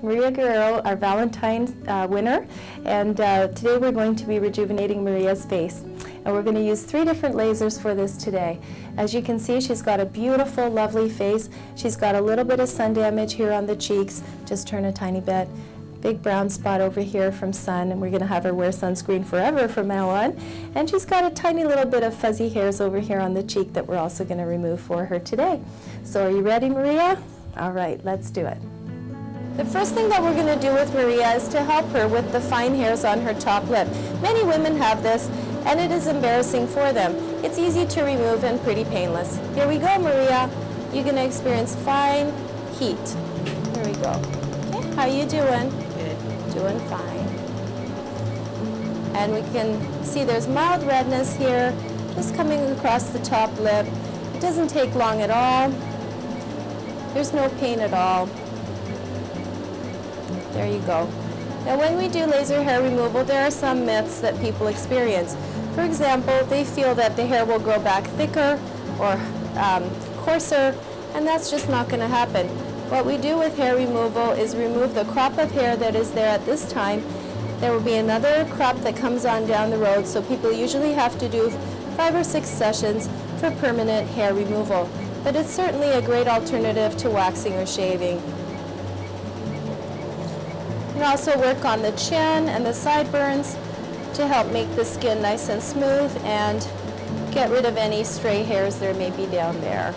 Maria Guerrero, our Valentine's winner, and today we're going to be rejuvenating Maria's face. And we're going to use 3 different lasers for this today. As you can see, she's got a beautiful, lovely face. She's got a little bit of sun damage here on the cheeks. Just turn a tiny bit. Big brown spot over here from sun, and we're going to have her wear sunscreen forever from now on. And she's got a tiny little bit of fuzzy hairs over here on the cheek that we're also going to remove for her today. So are you ready, Maria? All right, let's do it. The first thing that we're going to do with Maria is to help her with the fine hairs on her top lip. Many women have this, and it is embarrassing for them. It's easy to remove and pretty painless. Here we go, Maria. You're going to experience fine heat. Here we go. Okay, how you doing? Good. Doing fine. And we can see there's mild redness here, just coming across the top lip. It doesn't take long at all. There's no pain at all. There you go. Now when we do laser hair removal, there are some myths that people experience. For example, they feel that the hair will grow back thicker or coarser, and that's just not going to happen. What we do with hair removal is remove the crop of hair that is there at this time. There will be another crop that comes on down the road, so people usually have to do 5 or 6 sessions for permanent hair removal. But it's certainly a great alternative to waxing or shaving. You can also work on the chin and the sideburns to help make the skin nice and smooth and get rid of any stray hairs there may be down there.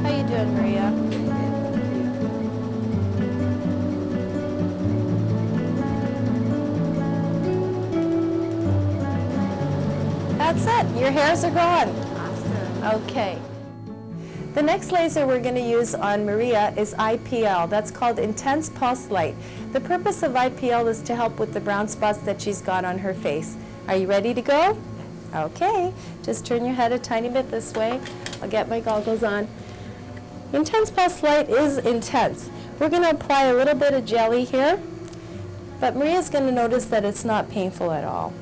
How you doing, Maria? That's it. Your hairs are gone. Awesome. Okay. The next laser we're going to use on Maria is IPL. That's called Intense Pulse Light. The purpose of IPL is to help with the brown spots that she's got on her face. Are you ready to go? Okay. Just turn your head a tiny bit this way. I'll get my goggles on. Intense Pulse Light is intense. We're going to apply a little bit of jelly here, but Maria's going to notice that it's not painful at all.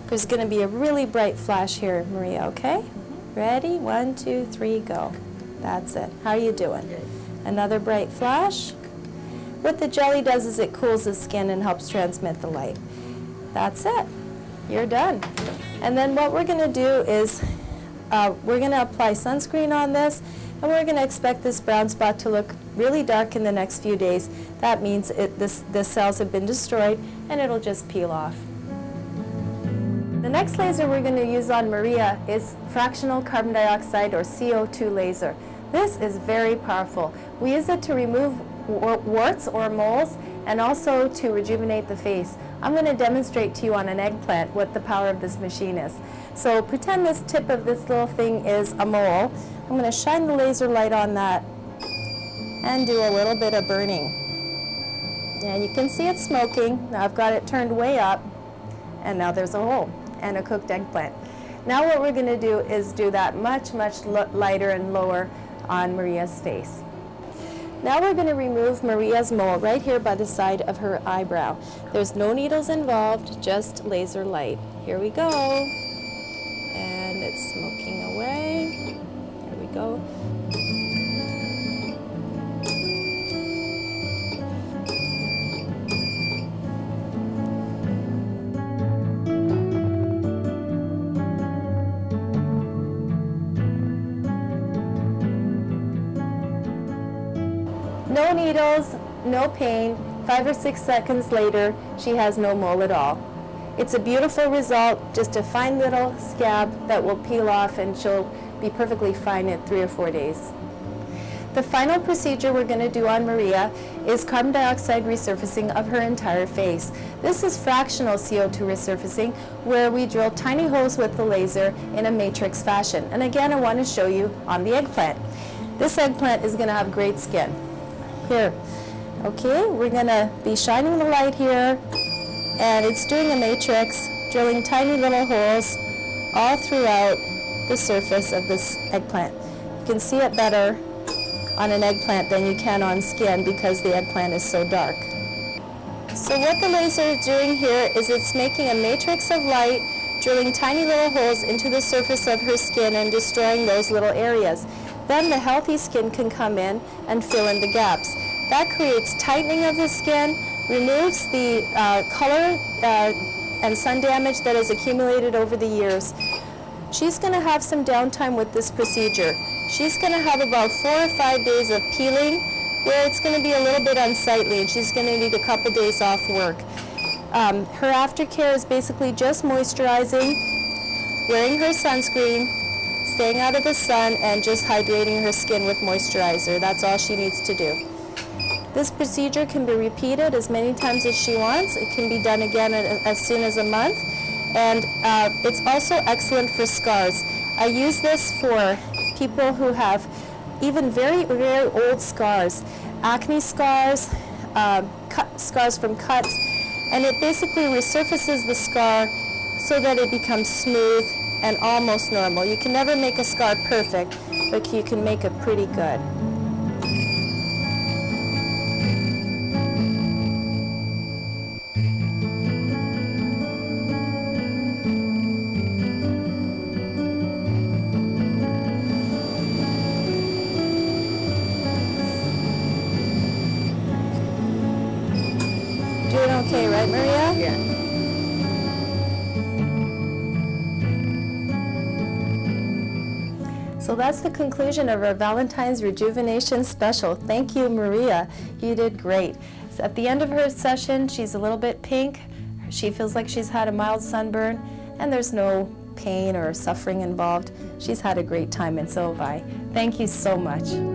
There's going to be a really bright flash here, Maria, okay? Ready? 1, 2, 3, go. That's it. How are you doing? Good. Another bright flash. What the jelly does is it cools the skin and helps transmit the light. That's it. You're done. And then what we're going to do is we're going to apply sunscreen on this, and we're going to expect this brown spot to look really dark in the next few days. That means the cells have been destroyed, and it'll just peel off. The next laser we're going to use on Maria is fractional carbon dioxide or CO2 laser. This is very powerful. We use it to remove warts or moles and also to rejuvenate the face. I'm going to demonstrate to you on an eggplant what the power of this machine is. So pretend this tip of this little thing is a mole. I'm going to shine the laser light on that and do a little bit of burning. And you can see it's smoking. Now I've got it turned way up, and now there's a hole and a cooked eggplant. Now what we're going to do is do that much, much lighter and lower on Maria's face. Now we're going to remove Maria's mole right here by the side of her eyebrow. There's no needles involved, just laser light. Here we go. And it's smoking away. Here we go. No needles, no pain. 5 or 6 seconds later, she has no mole at all. It's a beautiful result, just a fine little scab that will peel off, and she'll be perfectly fine in 3 or 4 days. The final procedure we're going to do on Maria is carbon dioxide resurfacing of her entire face. This is fractional CO2 resurfacing, where we drill tiny holes with the laser in a matrix fashion. And again, I want to show you on the eggplant. This eggplant is going to have great skin. Here, okay, we're going to be shining the light here, and it's doing a matrix, drilling tiny little holes all throughout the surface of this eggplant. You can see it better on an eggplant than you can on skin because the eggplant is so dark. So what the laser is doing here is it's making a matrix of light, drilling tiny little holes into the surface of her skin and destroying those little areas. Then the healthy skin can come in and fill in the gaps. That creates tightening of the skin, removes the color and sun damage that has accumulated over the years. She's going to have some downtime with this procedure. She's going to have about 4 or 5 days of peeling where it's going to be a little bit unsightly, and she's going to need a couple days off work. Her aftercare is basically just moisturizing, wearing her sunscreen, staying out of the sun, and just hydrating her skin with moisturizer. That's all she needs to do. This procedure can be repeated as many times as she wants. It can be done again as soon as a month. And it's also excellent for scars. I use this for people who have even very, very old scars, acne scars, scars from cuts, and it basically resurfaces the scar so that it becomes smooth and almost normal. You can never make a scar perfect, but you can make it pretty good. Doing okay, right, Maria? Yeah. So that's the conclusion of our Valentine's Rejuvenation Special. Thank you, Maria. You did great. So at the end of her session, she's a little bit pink. She feels like she's had a mild sunburn, and there's no pain or suffering involved. She's had a great time, and so have I. Thank you so much.